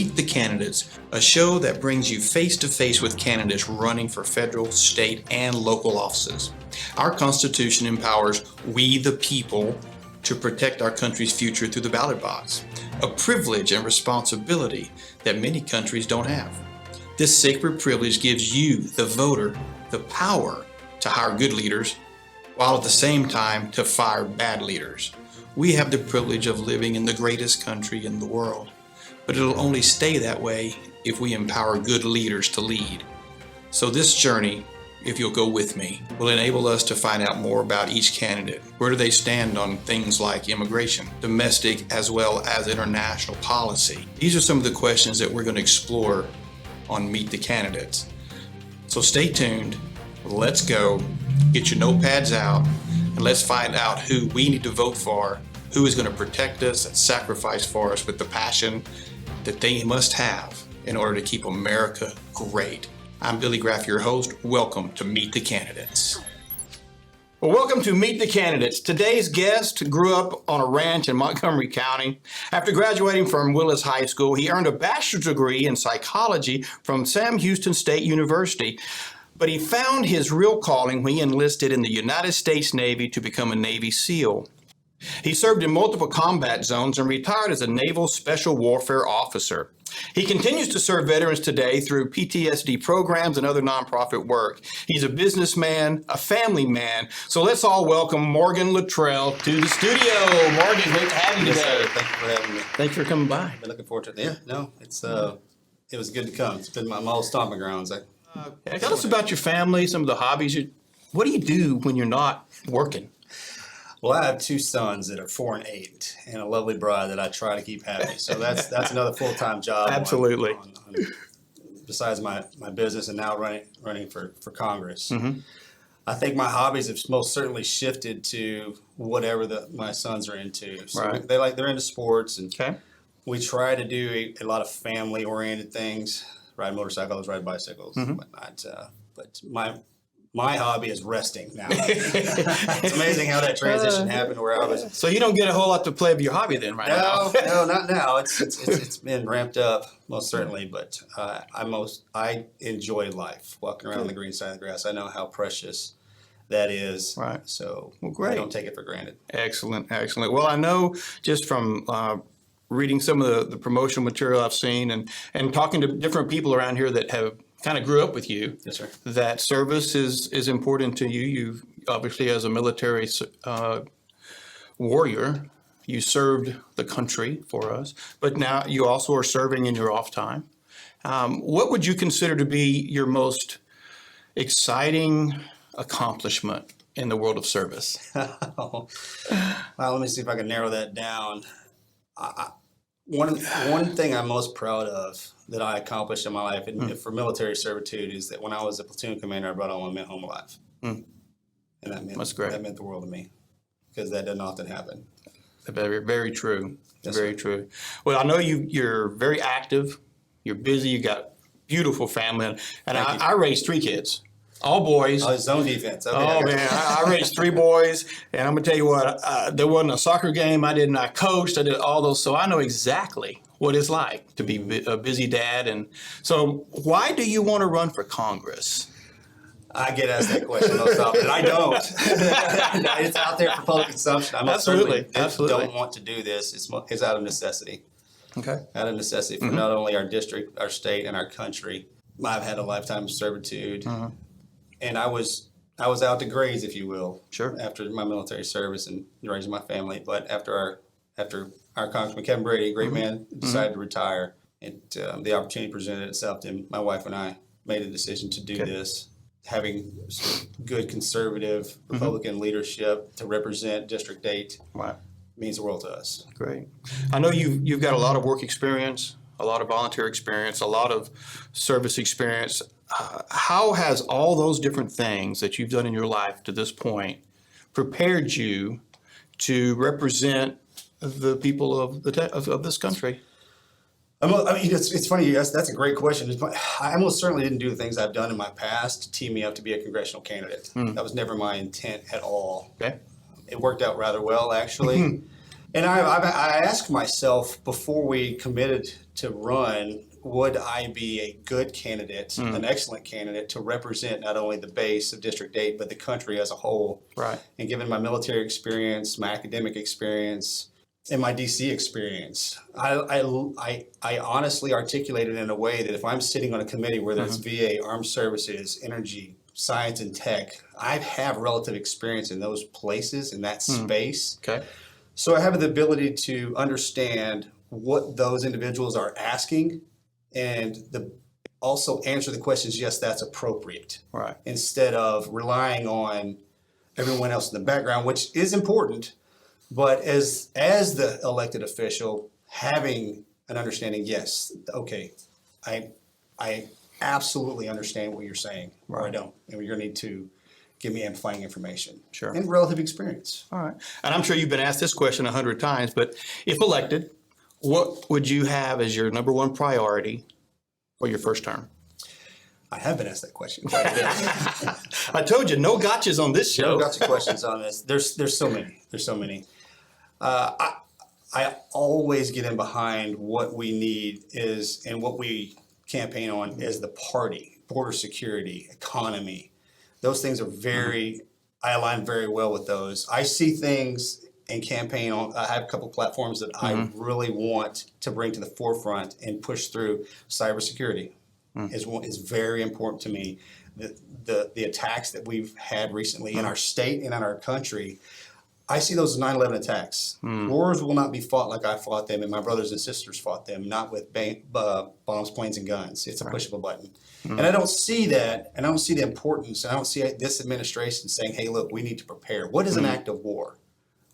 Meet the Candidates, a show that brings you face-to-face with candidates running for federal, state, and local offices. Our Constitution empowers we the people to protect our country's future through the ballot box, a privilege and responsibility that many countries don't have. This sacred privilege gives you, the voter, the power to hire good leaders, while at the same time to fire bad leaders. We have the privilege of living in the greatest country in the world, but it'll only stay that way if we empower good leaders to lead. So this journey, if you'll go with me, will enable us to find out more about each candidate. Where do they stand on things like immigration, domestic as well as international policy? These are some of the questions that we're going to explore on Meet the Candidates. So stay tuned, let's go, get your notepads out, and let's find out who we need to vote for, who is going to protect us and sacrifice for us with the passion that they must have in order to keep America great. I'm Billy Graff, your host. Welcome to Meet the Candidates. Well, welcome to Meet the Candidates. Today's guest grew up on a ranch in Montgomery County. After graduating from Willis High School, he earned a bachelor's degree in psychology from Sam Houston State University. But he found his real calling when he enlisted in the United States Navy to become a Navy SEAL. He served in multiple combat zones and retired as a Naval Special Warfare Officer. He continues to serve veterans today through PTSD programs and other nonprofit work. He's a businessman, a family man. So let's all welcome Morgan Luttrell to the studio. Morgan, great to have you today. Yes, thank you for having me. Thanks for coming by. I've been looking forward to it. Yeah, no, it was good to come. It's been my old stomping grounds. Tell us about your family, some of the hobbies. What do you do when you're not working? Well, I have two sons that are 4 and 8, and a lovely bride that I try to keep happy. So that's another full-time job. Absolutely. Besides my business and now running for Congress. Mm-hmm. I think my hobbies have most certainly shifted to whatever my sons are into. So right. they're into sports, and Okay. we try to do a lot of family-oriented things. Ride motorcycles, ride bicycles, Mm-hmm. whatnot. But my hobby is resting now. It's amazing how that transition happened where I was. So you don't get a whole lot to play with your hobby then, right now? No, not now. It's been ramped up, most certainly. But I enjoy life, walking around the green side of the grass. I know how precious that is. Right. So Well, great. I don't take it for granted. Excellent. Well, I know just from reading some of the promotional material I've seen and talking to different people around here that have kind of grew up with you, Yes, sir. that service is important to you. You obviously, as a military warrior, you served the country for us, but now you also are serving in your off time. What would you consider to be your most exciting accomplishment in the world of service? Well, let me see if I can narrow that down. One thing I'm most proud of that I accomplished in my life and for military servitude is that when I was a platoon commander, I brought all my men home alive. And That's great. That meant the world to me because that doesn't often happen. Very, very true. Yes, Very sir. true. Well, I know you're very active. You're busy. You got beautiful family, and Thank you. I raised 3 kids, all boys. Oh, zone defense. Okay, Oh man, I raised 3 boys, and I'm gonna tell you what. There wasn't a soccer game I didn't. I coached. I did all those, so I know exactly what it's like to be a busy dad. And so, why do you want to run for Congress? I get asked that question most often, and I don't. It's out there for public consumption. I most certainly don't want to do this. It's out of necessity. Okay. Out of necessity for not only our district, our state, and our country. I've had a lifetime of servitude, and I was out to graze, if you will, Sure. after my military service and raising my family. But after our Congressman Kevin Brady, a great man, decided to retire, and the opportunity presented itself to him, my wife and I made a decision to do this. Having good conservative Republican leadership to represent District 8 means the world to us. Great. I know you've got a lot of work experience, a lot of volunteer experience, a lot of service experience. How has all those different things that you've done in your life to this point prepared you to represent the people of this country? I mean, it's funny. That's a great question. I almost certainly didn't do the things I've done in my past to tee me up to be a congressional candidate. That was never my intent at all. Okay. It worked out rather well, actually. And I asked myself before we committed to run, would I be a good candidate, an excellent candidate to represent not only the base of District 8, but the country as a whole? Right. And given my military experience, my academic experience, and my DC experience, I honestly articulated in a way that if I'm sitting on a committee, whether it's VA, armed services, energy, science, and tech, I have relative experience in those places, in that space. Okay. So I have the ability to understand what those individuals are asking and also answer the questions, yes, that's appropriate. Right. Instead of relying on everyone else in the background, which is important, but as the elected official, having an understanding, yes, okay, I absolutely understand what you're saying, or I don't, and you're going to need to give me amplifying information. Sure. And relative experience. All right. And I'm sure you've been asked this question 100 times, but if elected, what would you have as your number one priority for your first term? I have been asked that question quite a bit. I told you, no gotchas on this show. No gotcha questions on this. There's so many. There's so many. I always get in behind what we need is, and what we campaign on is the party, border security, economy. Those things are very, I align very well with those. I see things and campaign on, I have a couple platforms that I really want to bring to the forefront and push through. Cybersecurity is very important to me. The attacks that we've had recently in our state and in our country, I see those as 9/11 attacks. Wars will not be fought like I fought them and my brothers and sisters fought them, not with bombs, planes, and guns. It's a push of a button. And I don't see that, and I don't see the importance, and I don't see this administration saying, hey, look, we need to prepare. What is an act of war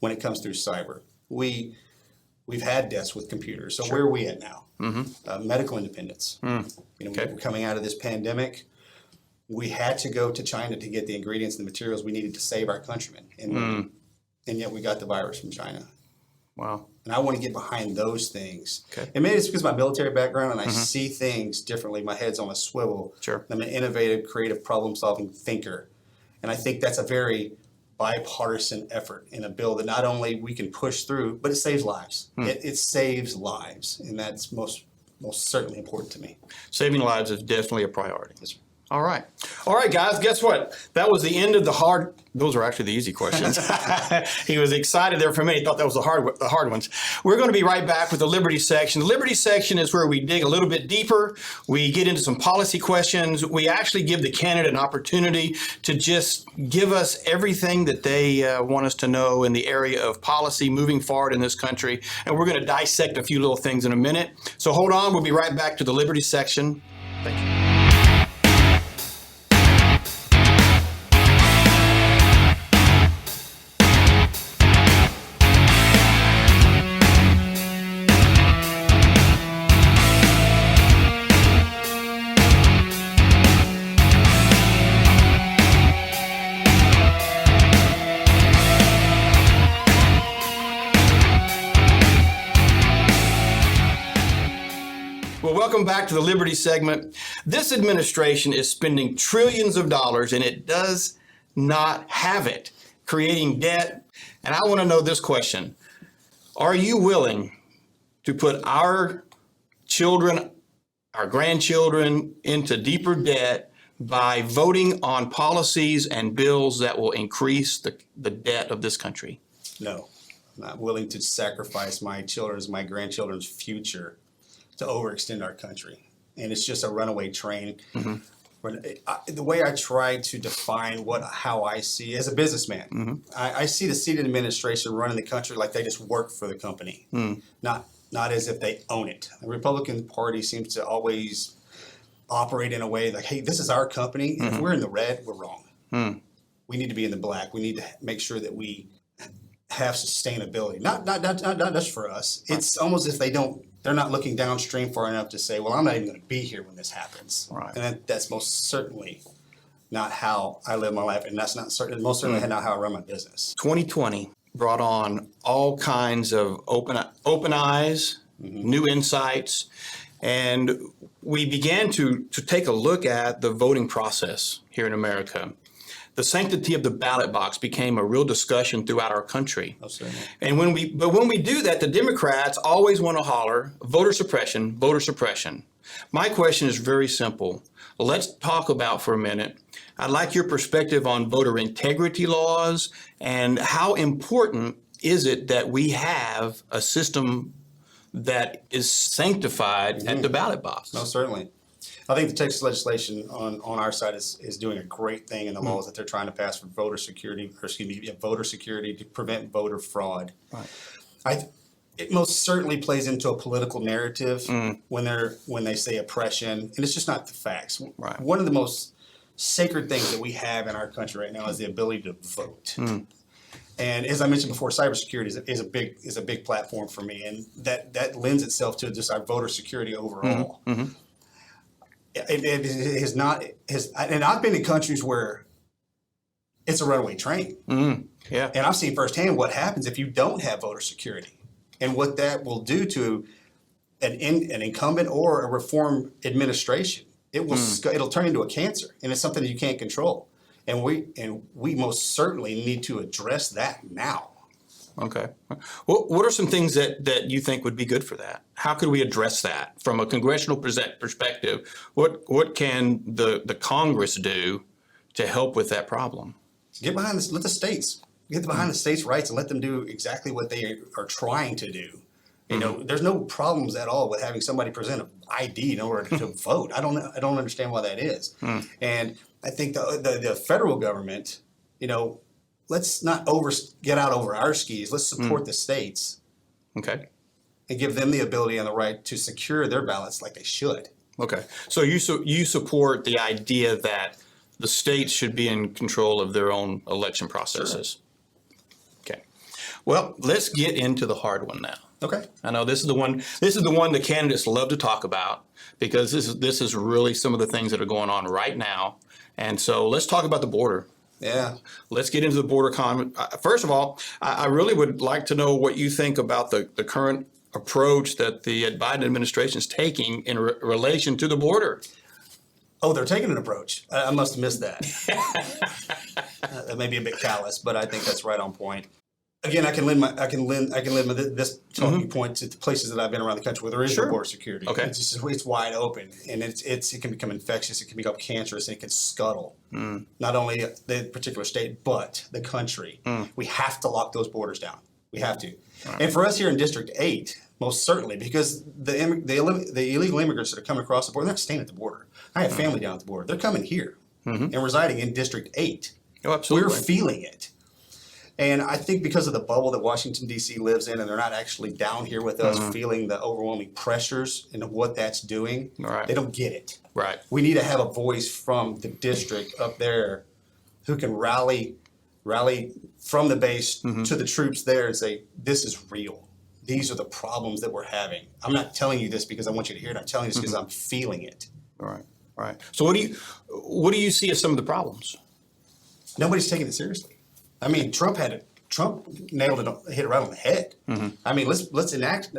when it comes through cyber? We've had deaths with computers, so where are we at now? Medical independence. We're coming out of this pandemic. We had to go to China to get the ingredients and the materials we needed to save our countrymen. And yet we got the virus from China. Wow. And I want to get behind those things. Okay. And maybe it's because of my military background and I see things differently. My head's on a swivel. Sure. I'm an innovative, creative, problem-solving thinker. And I think that's a very bipartisan effort in a bill that not only we can push through, but it saves lives. It saves lives. And that's most certainly important to me. Saving lives is definitely a priority. Yes, sir. All right. All right, guys, guess what? That was the end of the hard, those are actually the easy questions. He was excited there for a minute. He thought that was the hard ones. We're going to be right back with the Liberty section. The Liberty section is where we dig a little bit deeper. We get into some policy questions. We actually give the candidate an opportunity to just give us everything that they want us to know in the area of policy moving forward in this country. And we're going to dissect a few little things in a minute. So hold on. We'll be right back to the Liberty section. Thank you. Welcome back to the Liberty segment. This administration is spending trillions of dollars and it does not have it, creating debt. And I want to know this question. Are you willing to put our children, our grandchildren into deeper debt by voting on policies and bills that will increase the debt of this country? No, I'm not willing to sacrifice my children's, my grandchildren's future to overextend our country. And it's just a runaway train. The way I try to define how I see as a businessman, I see the seated administration running the country like they just work for the company, not as if they own it. The Republican Party seems to always operate in a way like, hey, this is our company, and if we're in the red, we're wrong. We need to be in the black. We need to make sure that we have sustainability, not just for us. It's almost as if they're not looking downstream far enough to say, well, I'm not even going to be here when this happens. Right. And that's most certainly not how I live my life, and that's most certainly not how I run my business. 2020 brought on all kinds of open eyes, new insights, and we began to take a look at the voting process here in America. the sanctity of the ballot box became a real discussion throughout our country. Oh, certainly. And when we do that, the Democrats always want to holler voter suppression, voter suppression. My question is very simple. Let's talk about for a minute. I'd like your perspective on voter integrity laws and how important is it that we have a system that is sanctified at the ballot box? No, certainly. I think the Texas legislation on our side is doing a great thing in the laws that they're trying to pass for voter security, voter security to prevent voter fraud. Right. It most certainly plays into a political narrative when they say oppression, and it's just not the facts. Right. One of the most sacred things that we have in our country right now is the ability to vote. And as I mentioned before, cybersecurity is a big platform for me, and that lends itself to just our voter security overall. It has not, and I've been in countries where it's a runaway train. Yeah. And I've seen firsthand what happens if you don't have voter security and what that will do to an incumbent or a reform administration. It'll turn into a cancer, and it's something that you can't control. And we most certainly need to address that now. Okay. Well, what are some things that you think would be good for that? How could we address that from a congressional perspective? What can the Congress do to help with that problem? Get behind this. Let the states get behind the states' rights and let them do exactly what they are trying to do. You know, there's no problems at all with having somebody present an ID in order to vote. I don't understand why that is. And I think the federal government, you know, let's not get out over our skis. Let's support the states. Okay. And give them the ability and the right to secure their ballots like they should. Okay. So you support the idea that the states should be in control of their own election processes. Sure. Okay. Well, let's get into the hard one now. Okay. I know this is the one the candidates love to talk about because this is really some of the things that are going on right now. And so let's talk about the border. Yeah. Let's get into the border comment. First of all, I really would like to know what you think about the current approach that the Biden administration is taking in relation to the border. Oh, they're taking an approach. I must have missed that. That may be a bit callous, but I think that's right on point. Again, I can lend this talking point to the places that I've been around the country where there is no border security. Okay. It's wide open, and it can become infectious, it can become cancerous, and it can scuttle not only the particular state but the country. We have to lock those borders down. We have to. Right. And for us here in District 8, most certainly, because the illegal immigrants that are coming across the border, they're not staying at the border. I have family down at the border. They're coming here and residing in District 8. Oh, absolutely. We're feeling it. And I think because of the bubble that Washington, D.C. lives in, and they're not actually down here with us feeling the overwhelming pressures and what that's doing, they don't get it. Right. We need to have a voice from the district up there who can rally from the base to the troops there and say, this is real. These are the problems that we're having. I'm not telling you this because I want you to hear it. I'm telling you this because I'm feeling it. Right. Right. So what do you see as some of the problems? Nobody's taking it seriously. I mean, Trump nailed it, hit it right on the head. I mean, let's enact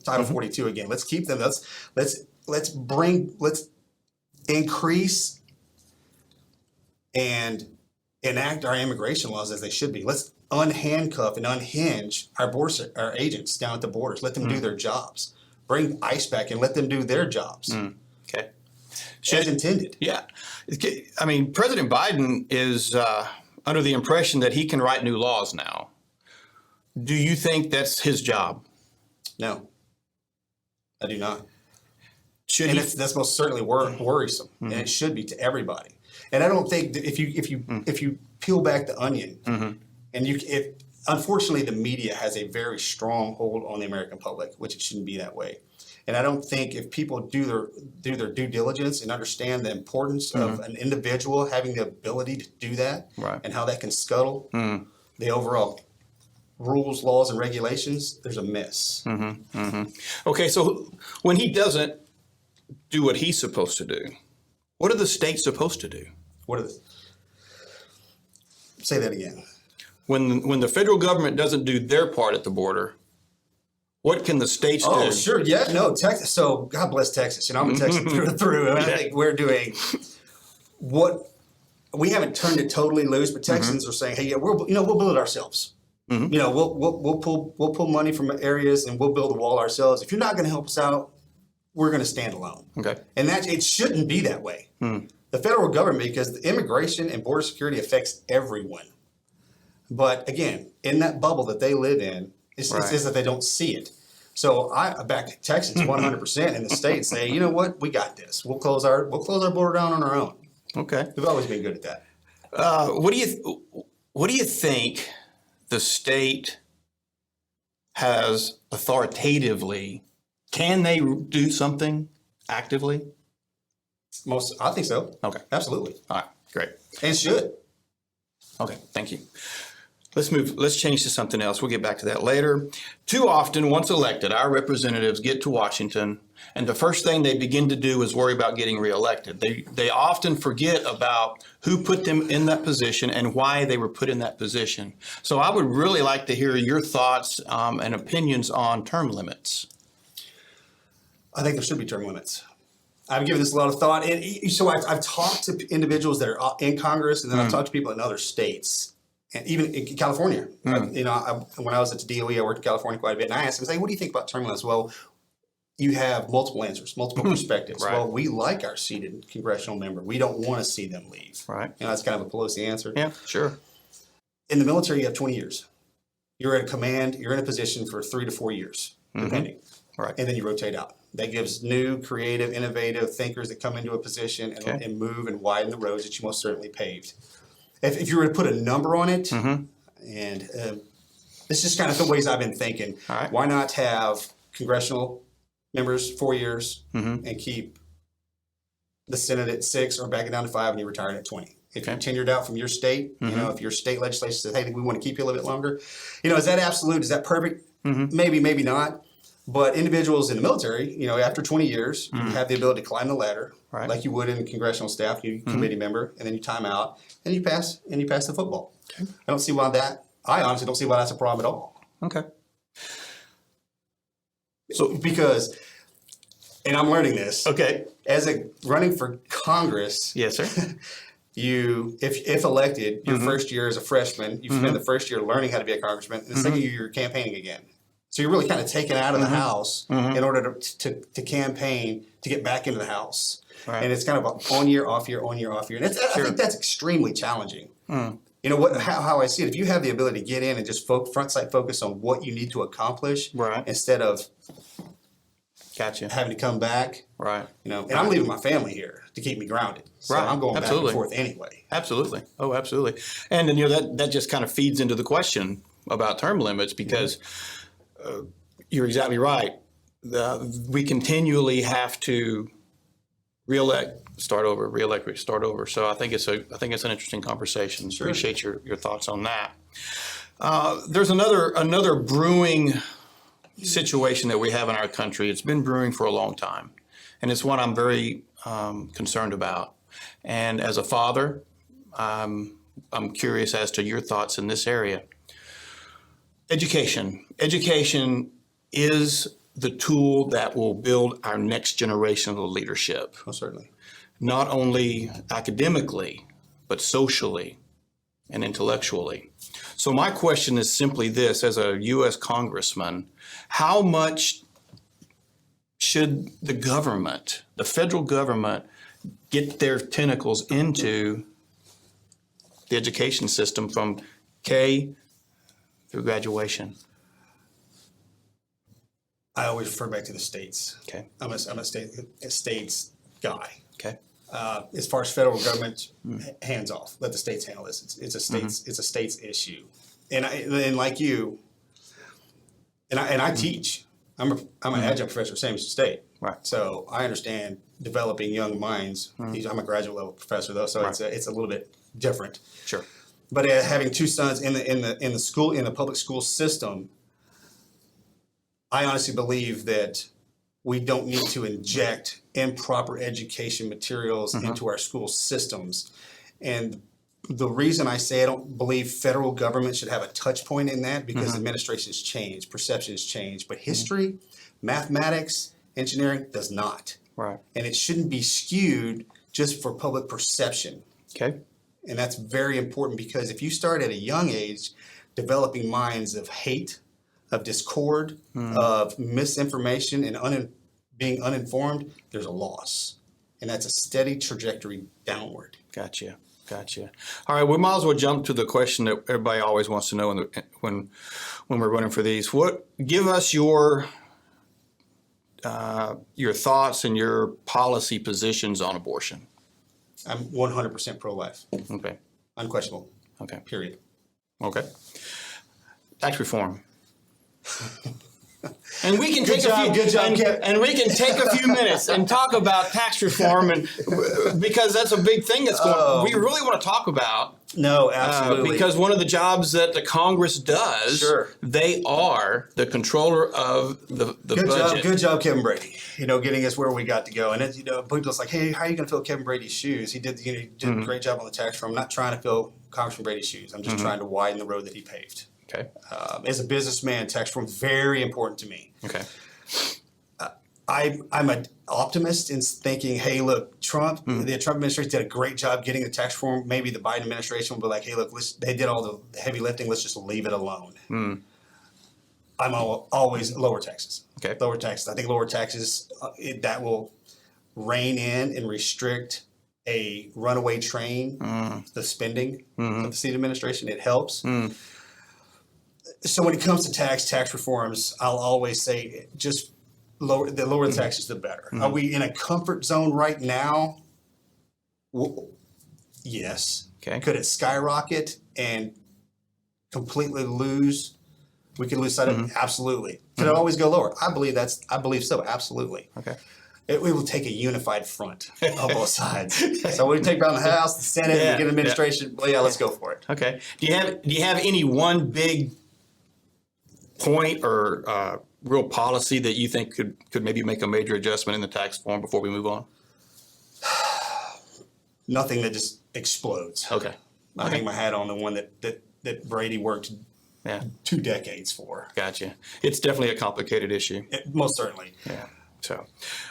Title 42 again. Let's keep them. Let's increase and enact our immigration laws as they should be. Let's unhandcuff and unhinge our agents down at the borders. Let them do their jobs. Bring ICE back and let them do their jobs. Okay. As intended. Yeah. I mean, President Biden is under the impression that he can write new laws now. Do you think that's his job? No, I do not. That's most certainly worrisome, and it should be to everybody. And I don't think that if you peel back the onion, and unfortunately the media has a very strong hold on the American public, which it shouldn't be that way. And I don't think if people do their due diligence and understand the importance of an individual having the ability to do that, and how that can scuttle the overall rules, laws, and regulations, there's a miss. Okay, so when he doesn't do what he's supposed to do, what are the states supposed to do? Say that again. When the federal government doesn't do their part at the border, what can the states do? Oh, sure. Yeah, no, Texas. So God bless Texas. You know, I'm a Texan through and through. And I think we're doing what we haven't turned it totally loose, but Texans are saying, hey, yeah, we'll build it ourselves. We'll pull money from areas and we'll build a wall ourselves. If you're not going to help us out, we're going to stand alone. Okay. And it shouldn't be that way. The federal government, because the immigration and border security affects everyone. But again, in that bubble that they live in, it's just that they don't see it. So I back Texans 100% in the state say, you know what, we got this. We'll close our border down on our own. Okay. We've always been good at that. What do you think the state has authoritatively? Can they do something actively? I think so. Okay. Absolutely. All right. Great. And should. Okay. Thank you. Let's change to something else. We'll get back to that later. Too often, once elected, our representatives get to Washington, and the first thing they begin to do is worry about getting reelected. They often forget about who put them in that position and why they were put in that position. So I would really like to hear your thoughts and opinions on term limits. I think there should be term limits. I've given this a lot of thought. And so I've talked to individuals that are in Congress, and then I've talked to people in other states. And even in California, when I was at the DOE, I worked in California quite a bit. And I asked them, what do you think about term limits? Well, you have multiple answers, multiple perspectives. Right. Well, we like our seated congressional member. We don't want to see them leave. Right. That's kind of a Pelosi answer. Yeah, sure. In the military, you have 20 years. You're at a command. You're in a position for 3 to 4 years, depending. Right. And then you rotate out. That gives new, creative, innovative thinkers that come into a position and move and widen the roads that you most certainly paved. If you were to put a number on it, and it's just kind of the ways I've been thinking. All right. Why not have congressional members 4 years and keep the Senate at 6 or back it down to 5 and you retire at 20? If you're tenured out from your state, if your state legislature says, hey, we want to keep you a little bit longer, is that absolute? Is that perfect? Maybe, maybe not. But individuals in the military, after 20 years, you have the ability to climb the ladder, like you would in congressional staff, you committee member, and then you time out, and you pass the football. Okay. I honestly don't see why that's a problem at all. Okay. So because, and I'm learning this. Okay. As running for Congress. Yes, sir. If elected, your first year as a freshman, you spend the first year learning how to be a congressman, and the second year you're campaigning again. So you're really kind of taken out of the House in order to campaign to get back into the House. Right. And it's kind of a on year, off year, on year, off year. And I think that's extremely challenging. How I see it, if you have the ability to get in and just front sight focus on what you need to accomplish instead of having to come back. Right. And I'm leaving my family here to keep me grounded. So I'm going back and forth anyway. Absolutely. Oh, absolutely. And then, that just kind of feeds into the question about term limits because you're exactly right. We continually have to reelect, start over. So I think it's an interesting conversation. Sure. Appreciate your thoughts on that. There's another brewing situation that we have in our country. It's been brewing for a long time, and it's one I'm very concerned about. And as a father, I'm curious as to your thoughts in this area. Education. Education is the tool that will build our next generation of leadership. Oh, certainly. Not only academically, but socially and intellectually. So my question is simply this, as a U.S. congressman, how much should the government, the federal government, get their tentacles into the education system from K through graduation? I always refer back to the states. Okay. I'm a states guy. Okay. As far as federal government, hands off. Let the states handle this. It's a states issue. And like you, and I teach. I'm an adjunct professor at Sam Houston State. Right. So I understand developing young minds. I'm a graduate level professor though, so it's a little bit different. Sure. But having two sons in the public school system, I honestly believe that we don't need to inject improper education materials into our school systems. And the reason I say I don't believe federal government should have a touch point in that because administrations change, perceptions change, but history, mathematics, engineering does not. Right. And it shouldn't be skewed just for public perception. Okay. And that's very important, because if you start at a young age developing minds of hate, of discord, of misinformation, and being uninformed, there's a loss. And that's a steady trajectory downward. Gotcha. All right, we might as well jump to the question that everybody always wants to know when we're running for these. Give us your thoughts and your policy positions on abortion. I'm 100% pro-life. Okay. Unquestionable. Okay. Period. Okay. Tax reform. And we can take we can take a few minutes and talk about tax reform, and because that's a big thing that's going. We really want to talk about. No, absolutely. Because one of the jobs that the Congress does, they are the controller of the budget. Good job, Kevin Brady. Getting us where we got to go. And it's, people's like, hey, how are you going to fill Kevin Brady's shoes? He did a great job on the tax reform. I'm not trying to fill Congressman Brady's shoes. I'm just trying to widen the road that he paved. Okay. As a businessman, tax reform is very important to me. Okay. I'm an optimist in thinking, hey, look, the Trump administration did a great job getting the tax reform. Maybe the Biden administration will be like, hey, look, they did all the heavy lifting. Let's just leave it alone. I'm always lower taxes. Okay. Lower taxes. I think lower taxes, that will rein in and restrict a runaway train, the spending of the state administration. It helps. So when it comes to tax reforms, I'll always say just lower the taxes, the better. Are we in a comfort zone right now? Yes. Okay. Could it skyrocket and completely lose? We could lose sight of it? Absolutely. Could it always go lower? I believe so. Absolutely. Okay. It will take a unified front on both sides. So we take down the House, the Senate, and get administration. Well, let's go for it. Okay. Do you have any one big point or real policy that you think could maybe make a major adjustment in the tax reform before we move on? Nothing that just explodes. Okay. I hang my hat on the one that Brady worked 2 decades for. Gotcha. It's definitely a complicated issue. Most certainly. Yeah. So,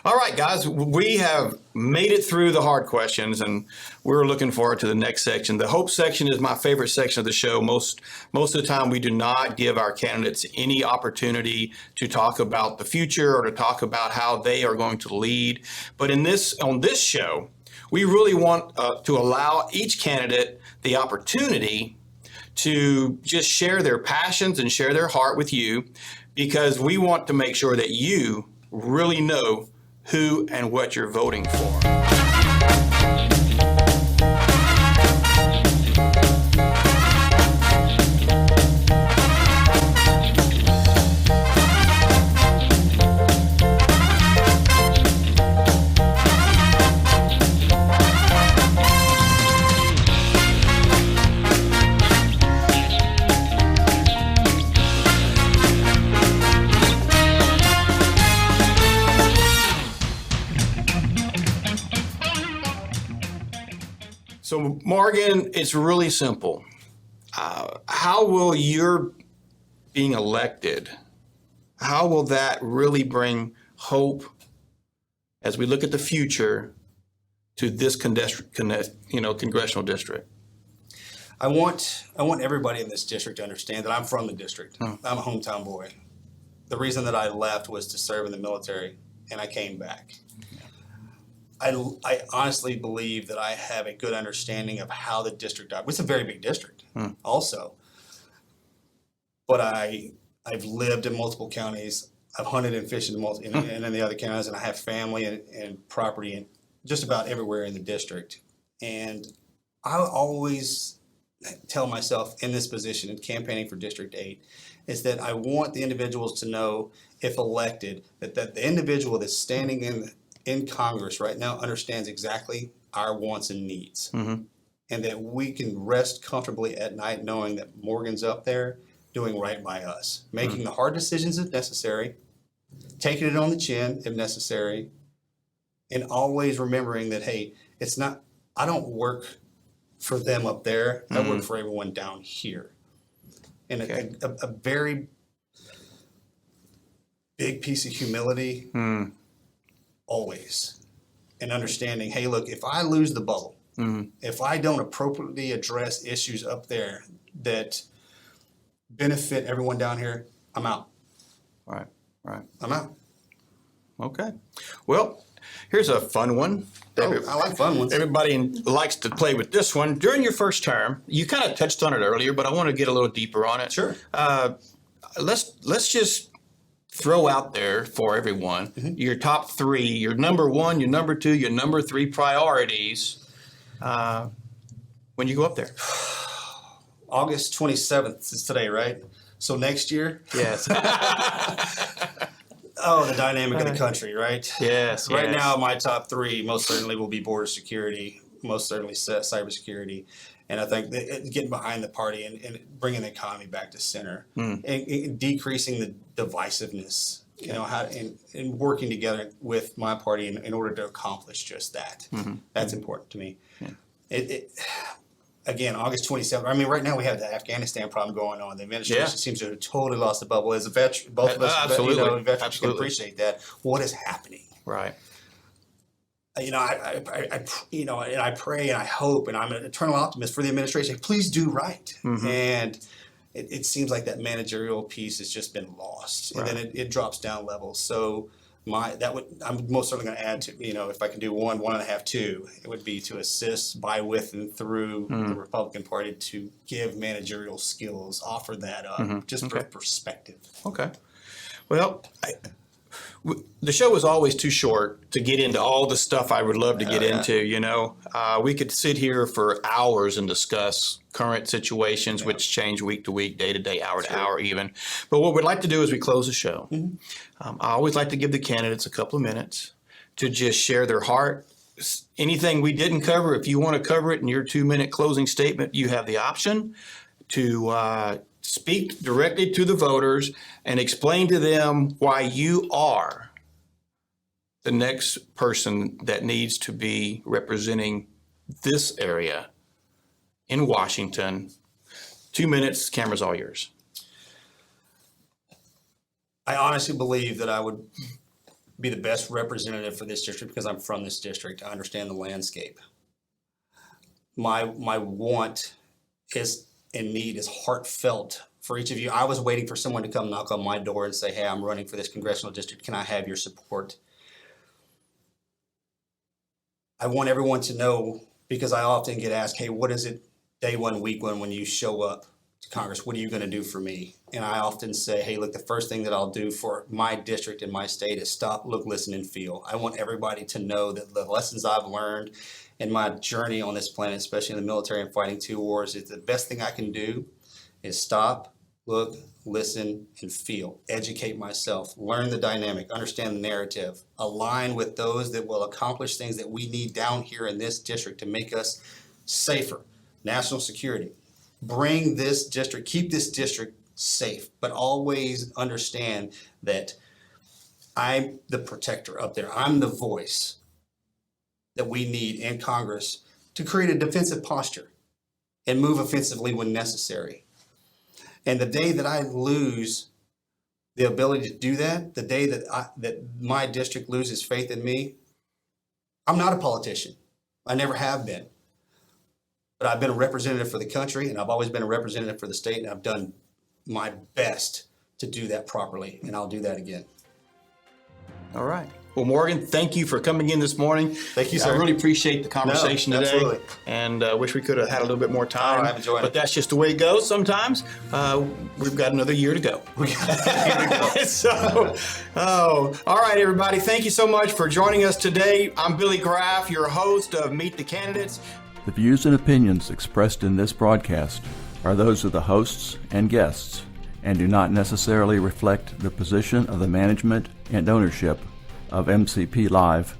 all right, guys, we have made it through the hard questions, and we're looking forward to the next section. The hope section is my favorite section of the show. Most of the time, we do not give our candidates any opportunity to talk about the future or to talk about how they are going to lead. But on this show, we really want to allow each candidate the opportunity to just share their passions and share their heart with you, because we want to make sure that you really know who and what you're voting for. So, Morgan, it's really simple. How will your being elected, how will that really bring hope as we look at the future to this congressional district? I want everybody in this district to understand that I'm from the district. I'm a hometown boy. The reason that I left was to serve in the military, and I came back. I honestly believe that I have a good understanding of how the district operates. It's a very big district also. But I've lived in multiple counties. I've hunted and fished in the other counties, and I have family and property in just about everywhere in the district. And I always tell myself in this position in campaigning for District 8 is that I want the individuals to know, if elected, that the individual that's standing in Congress right now understands exactly our wants and needs. And that we can rest comfortably at night knowing that Morgan's up there doing right by us, making the hard decisions if necessary, taking it on the chin if necessary, and always remembering that, hey, it's not, I don't work for them up there, I work for everyone down here. And a very big piece of humility, always. And understanding, hey, look, if I lose the bubble, If I don't appropriately address issues up there that benefit everyone down here, I'm out. Right. I'm out. Okay. Well, here's a fun one. I like fun ones. Everybody likes to play with this one. During your first term, you kind of touched on it earlier, but I want to get a little deeper on it. Sure. Let's just throw out there for everyone your top three, your number one, your number two, your number three priorities when you go up there. August 27th is today, right? So next year? Yes. Oh, the dynamic of the country, right? Yes. Right now, my top three most certainly will be border security, most certainly cybersecurity, and I think getting behind the party and bringing the economy back to center, and decreasing the divisiveness, and working together with my party in order to accomplish just that. That's important to me. Yeah. Again, August 27th. I mean, right now we have the Afghanistan problem going on. The administration seems to have totally lost the bubble. As a veteran, both of us, veterans can appreciate that. What is happening? Right. And I pray and I hope, and I'm an eternal optimist for the administration. Please do right. And it seems like that managerial piece has just been lost, and then it drops down levels. So I'm most certainly going to add to, if I can do one and a half, two, it would be to assist by, with, and through the Republican Party to give managerial skills, offer that up, just for perspective. Okay. Well, the show is always too short to get into all the stuff I would love to get into, we could sit here for hours and discuss current situations, which change week to week, day to day, hour to hour even. But what we'd like to do is we close the show. I always like to give the candidates a couple of minutes to just share their heart. Anything we didn't cover, if you want to cover it in your 2-minute closing statement, you have the option to speak directly to the voters and explain to them why you are the next person that needs to be representing this area in Washington. 2 minutes, camera's all yours. I honestly believe that I would be the best representative for this district because I'm from this district. I understand the landscape. My want is and need is heartfelt for each of you. I was waiting for someone to come knock on my door and say, hey, I'm running for this congressional district. Can I have your support? I want everyone to know, because I often get asked, hey, what is it day one, week one, when you show up to Congress? What are you going to do for me? And I often say, hey, look, the first thing that I'll do for my district and my state is stop, look, listen, and feel. I want everybody to know that the lessons I've learned in my journey on this planet, especially in the military and fighting 2 wars, is the best thing I can do is stop, look, listen, and feel. Educate myself, learn the dynamic, understand the narrative, align with those that will accomplish things that we need down here in this district to make us safer. National security. Bring this district, keep this district safe, but always understand that I'm the protector up there. I'm the voice that we need in Congress to create a defensive posture and move offensively when necessary. And the day that I lose the ability to do that, the day that my district loses faith in me, I'm not a politician. I never have been. But I've been a representative for the country, and I've always been a representative for the state, and I've done my best to do that properly, and I'll do that again. All right. Well, Morgan, thank you for coming in this morning. Thank you, sir. I really appreciate the conversation today. Absolutely. And wish we could have had a little bit more time. I've enjoyed it. But that's just the way it goes sometimes. We've got another year to go. All right, everybody. Thank you so much for joining us today. I'm Billy Graff, your host of Meet the Candidates. The views and opinions expressed in this broadcast are those of the hosts and guests and do not necessarily reflect the position of the management and ownership of mcplive.tv.